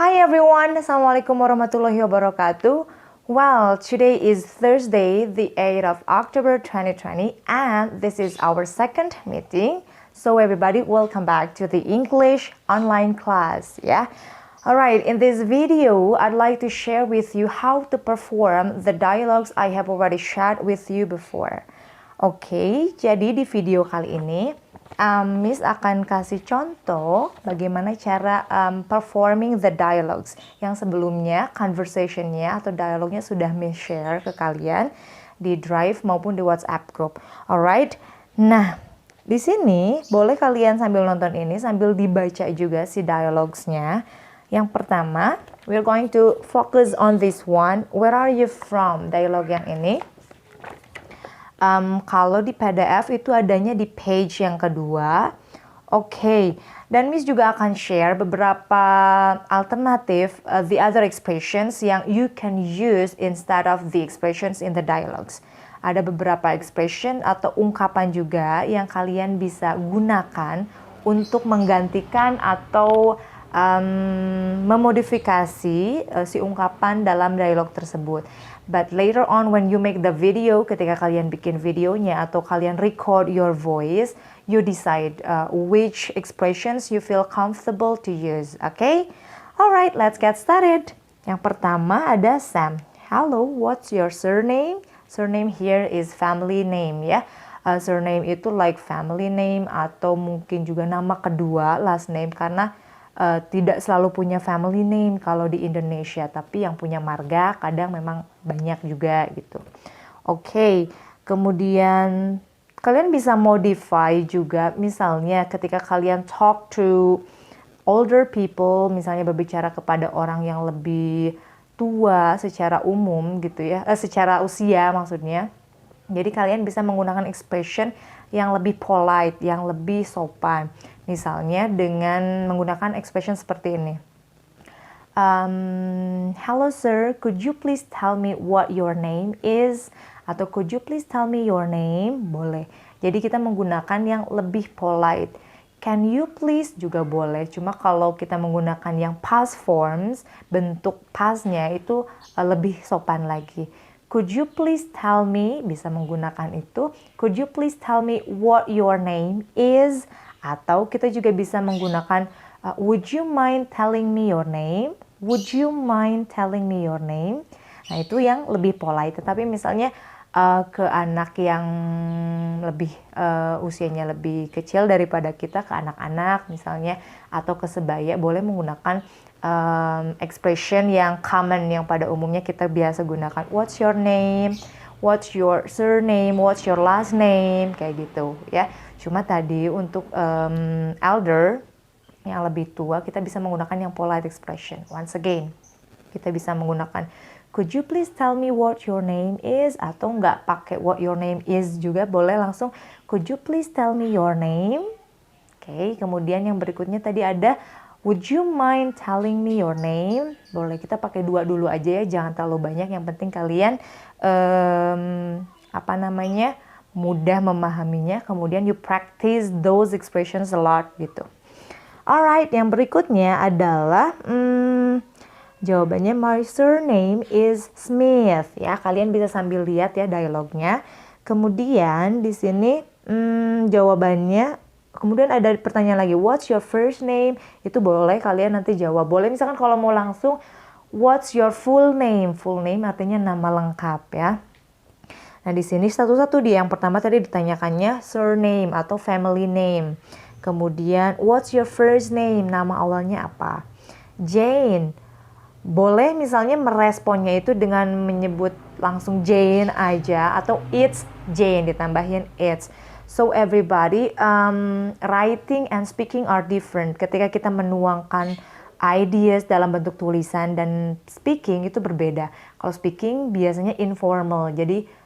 Hi everyone, Assalamualaikum warahmatullahi wabarakatuh. Well, today is Thursday, the 8th of October 2020, and this is our second meeting. So everybody, welcome back to the English online class, yeah? Alright, in this video, I'd like to share with you how to perform the dialogues I have already shared with you before. Oke, jadi di video kali ini, Miss akan kasih contoh bagaimana cara performing the dialogues yang sebelumnya conversation-nya atau dialognya sudah Miss share ke kalian di Drive maupun di WhatsApp group. Alright, nah di sini boleh kalian sambil nonton ini sambil dibaca juga si dialogues-nya. Yang pertama, we're going to focus on this one. Where are you from? Dialog yang ini. Kalau di PDF itu adanya di page yang kedua. Oke, dan Miss juga akan share beberapa alternatif the other expressions yang you can use instead of the expressions in the dialogues. Ada beberapa expression atau ungkapan juga yang kalian bisa gunakan untuk menggantikan atau memodifikasi si ungkapan dalam dialog tersebut. But later on when you make the video, ketika kalian bikin videonya atau kalian record your voice, you decide which expressions you feel comfortable to use. Okay? Alright, let's get started. Yang pertama ada Sam. Hello, what's your surname? Surname here is family name ya. Surname itu like family name atau mungkin juga nama kedua, last name, karena tidak selalu punya family name kalau di Indonesia, tapi yang punya marga kadang memang banyak juga gitu. Oke, kemudian kalian bisa modify juga, misalnya ketika kalian talk to older people, misalnya berbicara kepada orang yang lebih tua secara umum gitu ya, secara usia maksudnya. Jadi kalian bisa menggunakan expression yang lebih polite, yang lebih sopan. Misalnya dengan menggunakan expression seperti ini. Hello sir, could you please tell me what your name is? Atau could you please tell me your name? Boleh. Jadi kita menggunakan yang lebih polite. Can you please juga boleh. Cuma kalau kita menggunakan yang past forms, bentuk pastnya itu lebih sopan lagi. Could you please tell me, bisa menggunakan itu. Could you please tell me what your name is? Atau kita juga bisa menggunakan would you mind telling me your name? Would you mind telling me your name? Nah itu yang lebih polite. Tetapi misalnya ke anak yang lebih usianya lebih kecil daripada kita, ke anak-anak misalnya, atau ke sebaya, boleh menggunakan expression yang common, yang pada umumnya kita biasa gunakan. What's your name? What's your surname? What's your last name? Kayak gitu ya. Cuma tadi untuk elder yang lebih tua, kita bisa menggunakan yang polite expression. Once again, kita bisa menggunakan could you please tell me what your name is? Atau nggak pakai what your name is juga boleh, langsung could you please tell me your name? Oke, kemudian yang berikutnya tadi ada would you mind telling me your name? Boleh, kita pakai dua dulu aja ya, jangan terlalu banyak. Yang penting kalian mudah memahaminya, kemudian you practice those expressions a lot gitu. Alright, yang berikutnya adalah jawabannya my surname is Smith ya. Kalian bisa sambil lihat ya dialognya. Kemudian di sini jawabannya, kemudian ada pertanyaan lagi, what's your first name? Itu boleh kalian nanti jawab. Boleh misalkan kalau mau langsung what's your full name? Full name artinya nama lengkap ya. Nah di sini satu-satu dia. Yang pertama tadi ditanyakannya surname atau family name. Kemudian what's your first name? Nama awalnya apa? Jane. Boleh misalnya meresponnya itu dengan menyebut langsung Jane aja, atau it's Jane ditambahin it's. So everybody, writing and speaking are different. Ketika kita menuangkan ideas dalam bentuk tulisan dan speaking itu berbeda. Kalau speaking biasanya informal. Jadi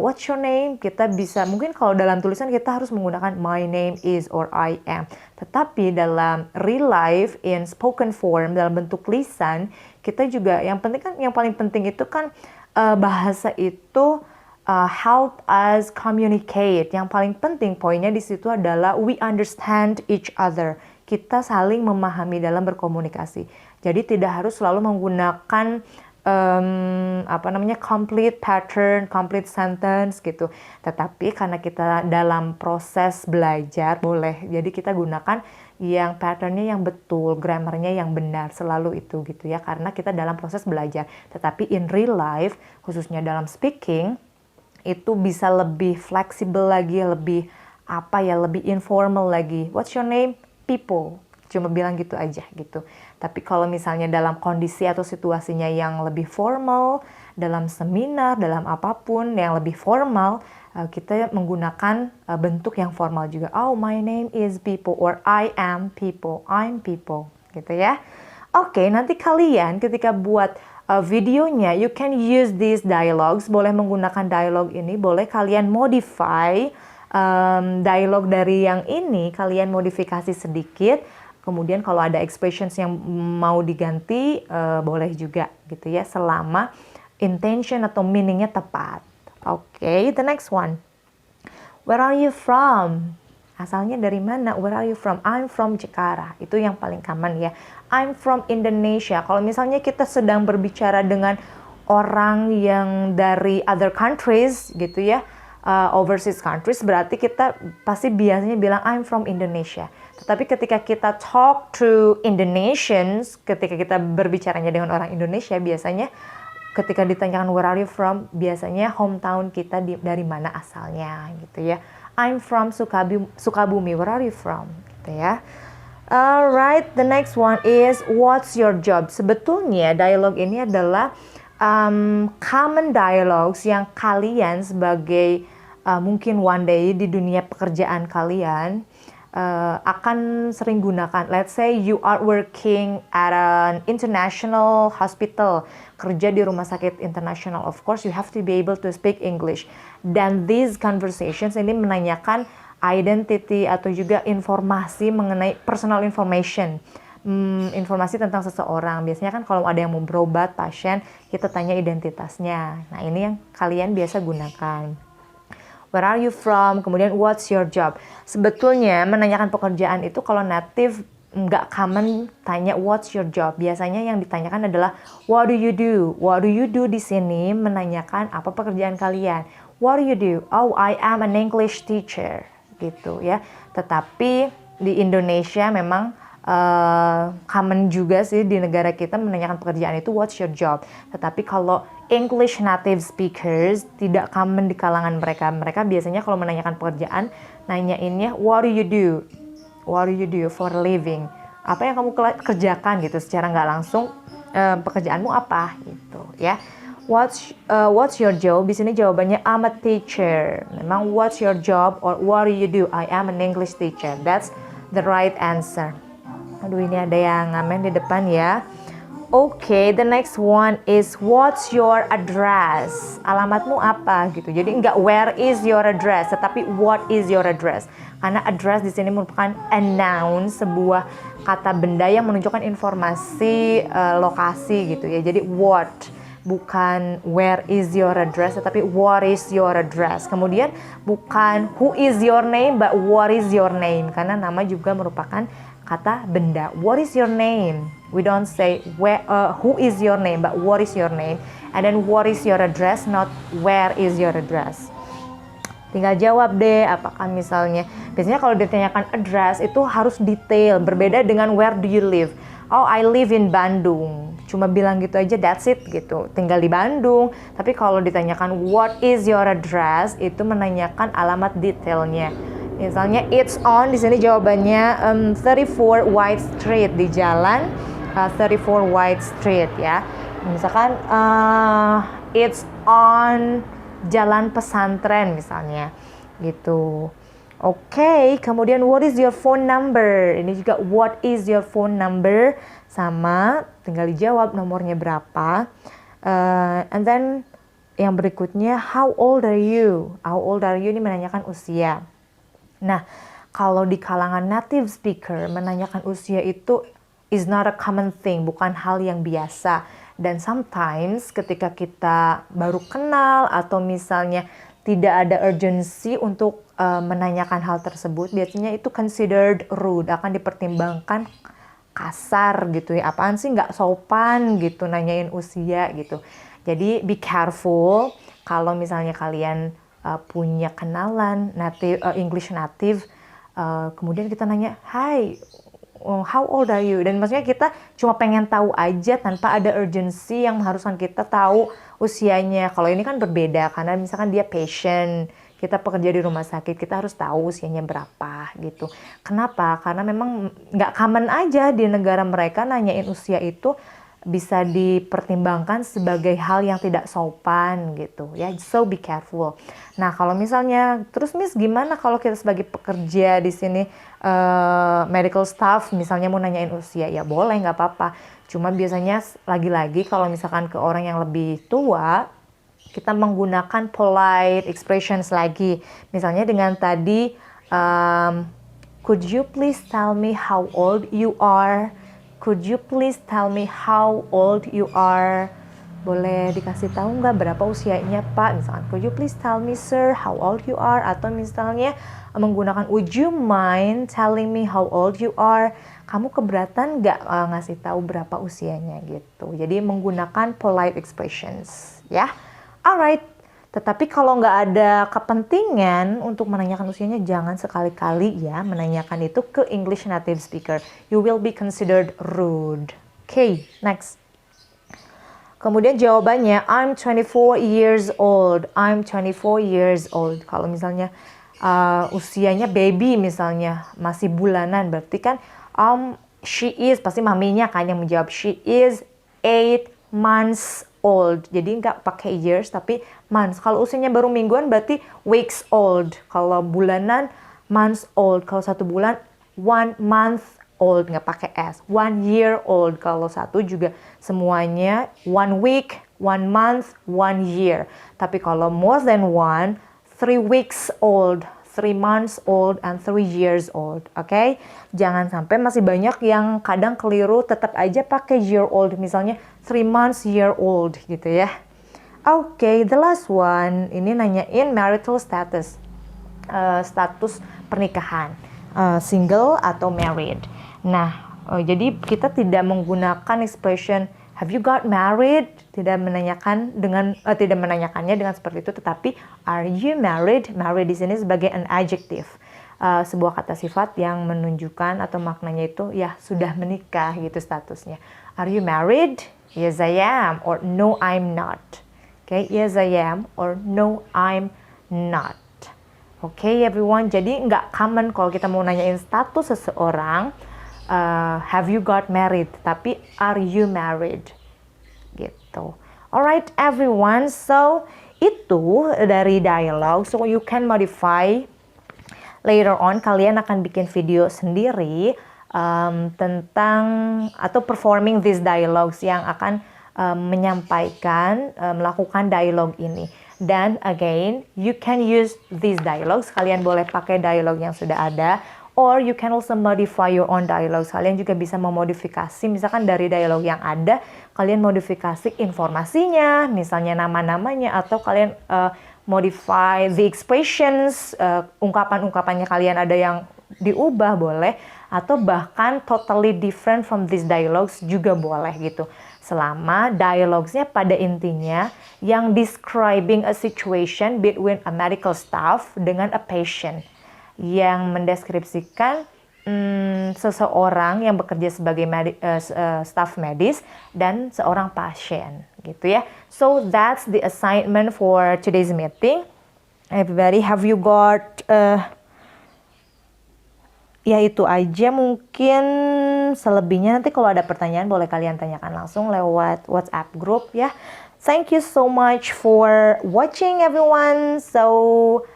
what's your name? Kita bisa, mungkin kalau dalam tulisan kita harus menggunakan my name is or I am. Tetapi dalam real life in spoken form, dalam bentuk lisan, kita juga yang penting kan, yang paling penting itu kan bahasa itu help us communicate. Yang paling penting poinnya di situ adalah we understand each other. kita saling memahami dalam berkomunikasi. Jadi tidak harus selalu menggunakan complete pattern, complete sentence gitu. Tetapi karena kita dalam proses belajar boleh. Jadi kita gunakan yang patternnya yang betul, grammarnya yang benar, selalu itu gitu ya. Karena kita dalam proses belajar. Tetapi in real life, khususnya dalam speaking, itu bisa lebih fleksibel lagi, lebih lebih informal lagi. What's your name? People. Cuma bilang gitu aja gitu. Tapi kalau misalnya dalam kondisi atau situasinya yang lebih formal, dalam seminar, dalam apapun yang lebih formal, kita menggunakan bentuk yang formal juga. Oh, my name is people, or I am people, I'm people, gitu ya. Oke, nanti kalian ketika buat videonya, you can use these dialogues, boleh menggunakan dialog ini, boleh kalian modify dialog dari yang ini, kalian modifikasi sedikit. Kemudian kalau ada expressions yang mau diganti, boleh juga gitu ya, selama intention atau meaningnya tepat. Oke, the next one. Where are you from? Asalnya dari mana? Where are you from? I'm from Jakarta. Itu yang paling common ya. I'm from Indonesia. Kalau misalnya kita sedang berbicara dengan orang yang dari other countries gitu ya, overseas countries, berarti kita pasti biasanya bilang I'm from Indonesia. Tetapi ketika kita talk to Indonesians, ketika kita berbicaranya dengan orang Indonesia, biasanya ketika ditanyakan where are you from, biasanya hometown kita dari mana asalnya gitu ya. I'm from Sukabumi, where are you from? Gitu ya. Alright, the next one is what's your job? Sebetulnya dialog ini adalah common dialogues yang kalian sebagai mungkin one day di dunia pekerjaan kalian akan sering gunakan. Let's say you are working at an international hospital, kerja di rumah sakit internasional. Of course, you have to be able to speak English. Dan these conversations ini menanyakan identity atau juga informasi mengenai personal information. Informasi tentang seseorang. Biasanya kan kalau ada yang mau berobat, pasien, kita tanya identitasnya. Nah, ini yang kalian biasa gunakan. Where are you from? Kemudian what's your job? Sebetulnya menanyakan pekerjaan itu kalau native nggak common tanya what's your job. Biasanya yang ditanyakan adalah what do you do? What do you do di sini menanyakan apa pekerjaan kalian. What do you do? Oh, I am an English teacher. Gitu ya. Tetapi di Indonesia memang common juga sih di negara kita menanyakan pekerjaan itu what's your job. Tetapi kalau English native speakers tidak common di kalangan mereka. Mereka biasanya kalau menanyakan pekerjaan nanyainnya what do you do? What do you do for a living? Apa yang kamu kerjakan gitu secara nggak langsung, pekerjaanmu apa gitu ya. What's your job? Di sini jawabannya I'm a teacher. Memang what's your job or what do you do? I am an English teacher. That's the right answer. Aduh, ini ada yang ngamen di depan ya. Okay, the next one is what's your address? Alamatmu apa gitu. Jadi enggak where is your address, tetapi what is your address. Karena address di sini merupakan a noun, sebuah kata benda yang menunjukkan informasi lokasi gitu ya. Jadi what, bukan where is your address, tetapi what is your address. Kemudian bukan who is your name, but what is your name. Karena nama juga merupakan kata benda. What is your name? We don't say who is your name, but what is your name. And then what is your address, not where is your address. Tinggal jawab deh, apakah misalnya, biasanya kalau ditanyakan address itu harus detail, berbeda dengan where do you live. Oh, I live in Bandung. Cuma bilang gitu aja, that's it gitu. Tinggal di Bandung. Tapi kalau ditanyakan what is your address, itu menanyakan alamat detailnya. Misalnya it's on, di sini jawabannya 34 White Street, di jalan 34 White Street ya. Misalkan it's on Jalan Pesantren misalnya gitu. Oke, kemudian what is your phone number? Ini juga what is your phone number, sama tinggal dijawab nomornya berapa. And then yang berikutnya how old are you? How old are you ini menanyakan usia. Nah, kalau di kalangan native speaker menanyakan usia itu is not a common thing, bukan hal yang biasa. Dan sometimes ketika kita baru kenal atau misalnya tidak ada urgency untuk menanyakan hal tersebut, biasanya itu considered rude, akan dipertimbangkan kasar gitu ya. Apaan sih nggak sopan gitu nanyain usia gitu. Jadi be careful kalau misalnya kalian punya kenalan English native, kemudian kita nanya, "Hi, how old are you?" Dan maksudnya kita cuma pengen tahu aja tanpa ada urgency yang mengharuskan kita tahu usianya. Kalau ini kan berbeda karena misalkan dia patient, kita pekerja di rumah sakit, kita harus tahu usianya berapa gitu. Kenapa? Karena memang nggak common aja di negara mereka nanyain usia itu bisa dipertimbangkan sebagai hal yang tidak sopan gitu ya. So be careful. Nah kalau misalnya terus Miss gimana kalau kita sebagai pekerja di sini medical staff misalnya mau nanyain usia, ya boleh nggak apa-apa. Cuma biasanya lagi-lagi kalau misalkan ke orang yang lebih tua kita menggunakan polite expressions lagi. Misalnya dengan tadi could you please tell me how old you are? Could you please tell me how old you are? Boleh dikasih tahu nggak berapa usianya Pak? Misalkan, could you please tell me sir how old you are? Atau misalnya menggunakan would you mind telling me how old you are? Kamu keberatan nggak ngasih tahu berapa usianya gitu. Jadi menggunakan polite expressions ya. Alright. Tetapi kalau nggak ada kepentingan untuk menanyakan usianya, jangan sekali-kali ya menanyakan itu ke English native speaker. You will be considered rude. Okay, next. Kemudian jawabannya, I'm 24 years old. I'm 24 years old. Kalau misalnya usianya baby misalnya, masih bulanan, berarti kan she is, pasti maminya kan yang menjawab. She is 8 months old. Jadi nggak pakai years tapi months. Kalau usianya baru mingguan berarti weeks old. Kalau bulanan months old. Kalau 1 bulan 1 month old, nggak pakai s. 1 year old. Kalau 1 juga semuanya 1 week, 1 month, 1 year. Tapi kalau more than 1, 3 weeks old, 3 months old, and 3 years old. Oke? Jangan sampai masih banyak yang kadang keliru tetap aja pakai year old. Misalnya 3 months year old gitu ya. Oke, the last one. Ini nanyain marital status. Status pernikahan. Single atau married. Nah, jadi kita tidak menggunakan expression have you got married? Tidak menanyakannya dengan seperti itu, tetapi are you married? Married di sini sebagai an adjective. Sebuah kata sifat yang menunjukkan atau maknanya itu ya sudah menikah gitu statusnya. Are you married? Yes I am, or no I'm not. Okay, yes I am, or no I'm not. Okay everyone, jadi nggak common kalau kita mau nanyain status seseorang, have you got married, tapi are you married gitu. Alright everyone, so itu dari dialog, so you can modify later on. Kalian akan bikin video sendiri tentang atau performing these dialogues yang akan menyampaikan, melakukan dialog ini. Dan again, you can use these dialogues. Kalian boleh pakai dialog yang sudah ada, or you can also modify your own dialogues. Kalian juga bisa memodifikasi, misalkan dari dialog yang ada, kalian modifikasi informasinya, misalnya nama-namanya, atau kalian modify the expressions, ungkapan-ungkapannya kalian ada yang diubah boleh, atau bahkan totally different from these dialogues juga boleh gitu. Selama dialogsnya pada intinya yang describing a situation between a medical staff dengan a patient, yang mendeskripsikan seseorang yang bekerja sebagai staff medis dan seorang pasien gitu ya. So that's the assignment for today's meeting. Everybody, have you got ya itu aja, mungkin selebihnya nanti kalau ada pertanyaan boleh kalian tanyakan langsung lewat WhatsApp group ya. Thank you so much for watching everyone. So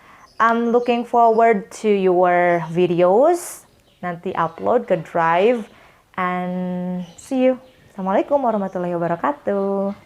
I'm looking forward to your videos. Nanti upload ke Drive and see you. Assalamualaikum warahmatullahi wabarakatuh.